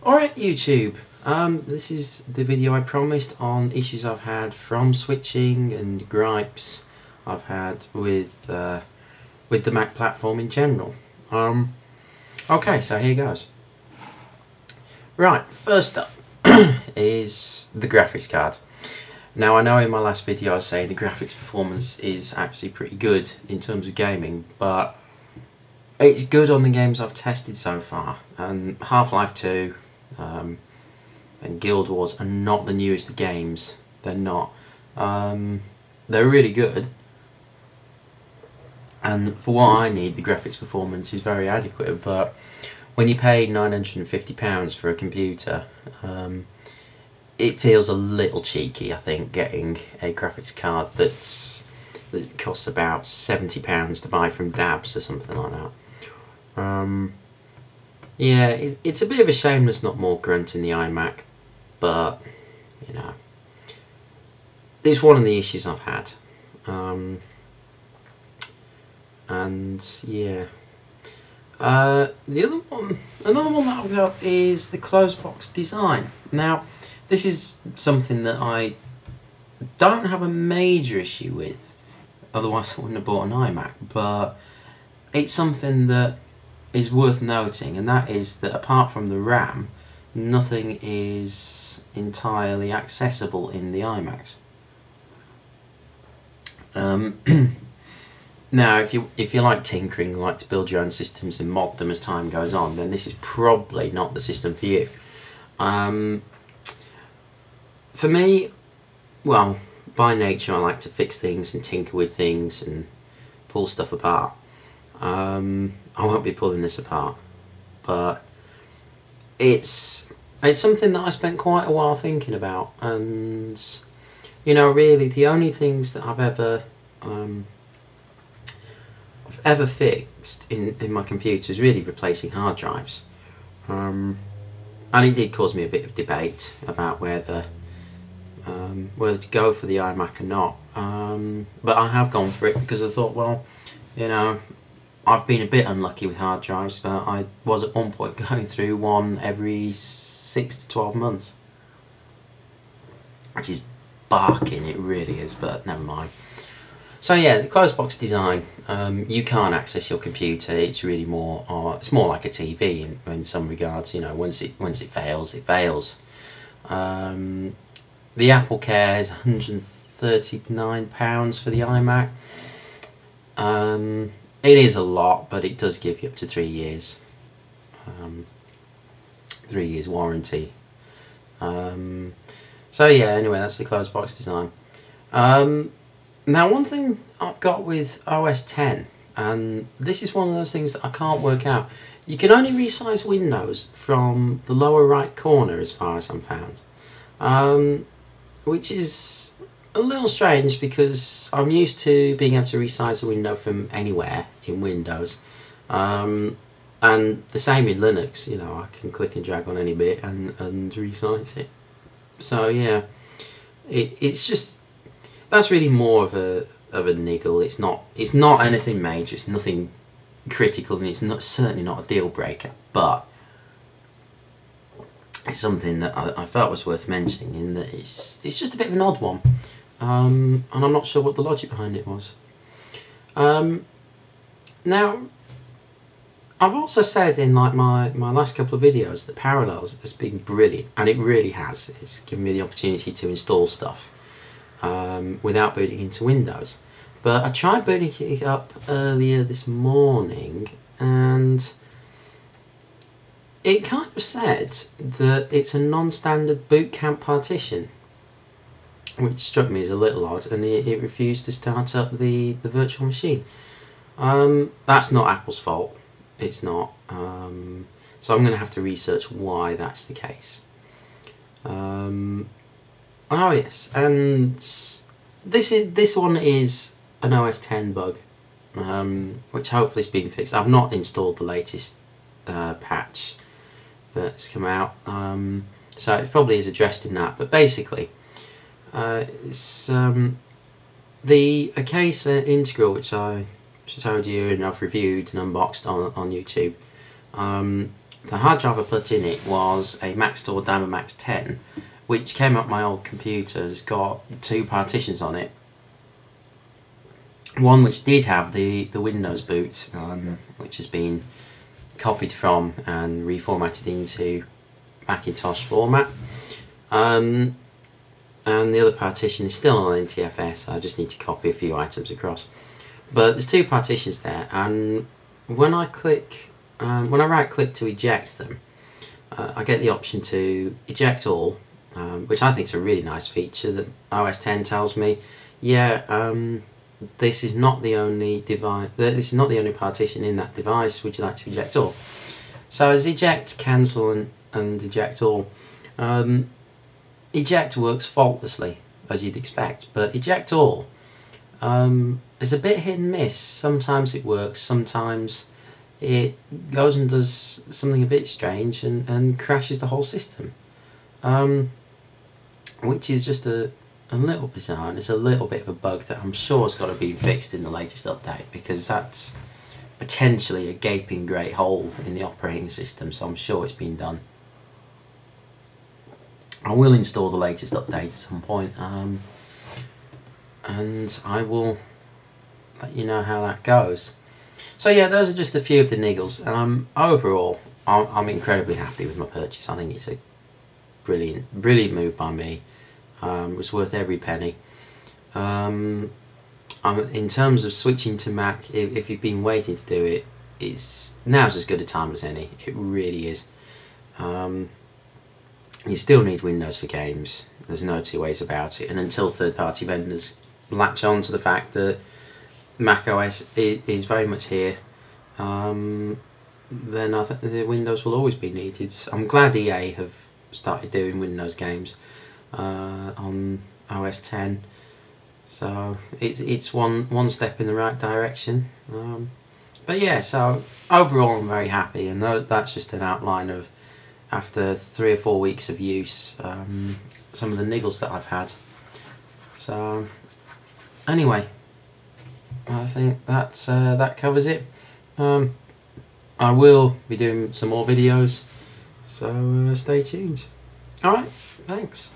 Alright YouTube, this is the video I promised on issues I've had from switching and gripes I've had with the Mac platform in general. Okay, so here goes. Right, first up is the graphics card. Now I know in my last video I was saying the graphics performance is actually pretty good in terms of gaming, but it's good on the games I've tested so far, and Half-Life 2 and Guild Wars are not the newest of games. They're not. They're really good, and for what I need, the graphics performance is very adequate. But when you pay £950 for a computer, it feels a little cheeky, I think, getting a graphics card that costs about £70 to buy from Dabs or something like that. Yeah, it's a bit of a shame there's not more grunt in the iMac, but, you know, it's one of the issues I've had. And, yeah. Another one that I've got is the closed box design. Now, this is something that I don't have a major issue with, otherwise I wouldn't have bought an iMac, but it's something that is worth noting, and that is that apart from the RAM, nothing is entirely accessible in the iMacs. Now, if you like tinkering, like to build your own systems and mod them as time goes on, then this is probably not the system for you. For me, well, by nature I like to fix things and tinker with things and pull stuff apart. I won't be pulling this apart, but it's something that I spent quite a while thinking about, and you know, really the only things that I've ever fixed in my computer is really replacing hard drives, and it did cause me a bit of debate about whether to go for the iMac or not, but I have gone for it because I thought, well, you know, I've been a bit unlucky with hard drives, but I was at one point going through one every 6 to 12 months. Which is barking, it really is, but never mind. So yeah, the closed box design, you can't access your computer. It's really it's more like a TV in some regards. You know, once it fails, it fails. The Apple Care is £139 for the iMac. It is a lot, but it does give you up to 3 years. 3 years warranty. So yeah, anyway, that's the closed box design. Now, one thing I've got with OS X, and this is one of those things that I can't work out. You can only resize windows from the lower right corner, as far as I'm found. Which is a little strange because I'm used to being able to resize a window from anywhere in Windows, and the same in Linux. You know, I can click and drag on any bit and resize it. So yeah, it's just, that's really more of a niggle. It's not anything major. It's nothing critical, and it's certainly not a deal breaker. But it's something that I felt was worth mentioning, in that it's just a bit of an odd one. And I'm not sure what the logic behind it was. Now, I've also said in like my last couple of videos that Parallels has been brilliant, and it really has. It's given me the opportunity to install stuff without booting into Windows. But I tried booting it up earlier this morning, and it kind of said that it's a non-standard boot camp partition, which struck me as a little odd, and it refused to start up the virtual machine. That's not Apple's fault. It's not. So I'm going to have to research why that's the case. Oh yes, and this one is an OS X bug, which hopefully has been fixed. I've not installed the latest patch that's come out, so it probably is addressed in that. But basically, it's the Acacia Integral, which I told you and I've reviewed and unboxed on YouTube. the hard drive I put in it was a Maxtor Max 10, which came up my old computer. It's got 2 partitions on it. One which did have the Windows boot, which has been copied from and reformatted into Macintosh format. And the other partition is still on NTFS. I just need to copy a few items across. But there's 2 partitions there, and when I right click to eject them, I get the option to eject all, which I think is a really nice feature that OS 10 tells me, yeah, this is not the only device. This is not the only partition in that device. Would you like to eject all? So as eject, cancel, and eject all. Eject works faultlessly, as you'd expect, but eject all is a bit hit and miss. Sometimes it works, sometimes it goes and does something a bit strange and crashes the whole system, which is just a little bizarre, and it's a little bit of a bug that I'm sure has got to be fixed in the latest update, because that's potentially a gaping great hole in the operating system, so I'm sure it's been done. I will install the latest update at some point, and I will let you know how that goes. So yeah, those are just a few of the niggles. Overall, I'm incredibly happy with my purchase. I think it's a brilliant move by me. It was worth every penny. In terms of switching to Mac, if you've been waiting to do it, now's as good a time as any. It really is. You still need Windows for games. There's no 2 ways about it. And until third-party vendors latch on to the fact that Mac OS is very much here, then I think the Windows will always be needed. I'm glad EA have started doing Windows games on OS 10. So it's one step in the right direction. But yeah, so overall I'm very happy, and that's just an outline of, after 3 or 4 weeks of use, some of the niggles that I've had. So anyway, I think that covers it. I will be doing some more videos, so stay tuned. Alright, thanks.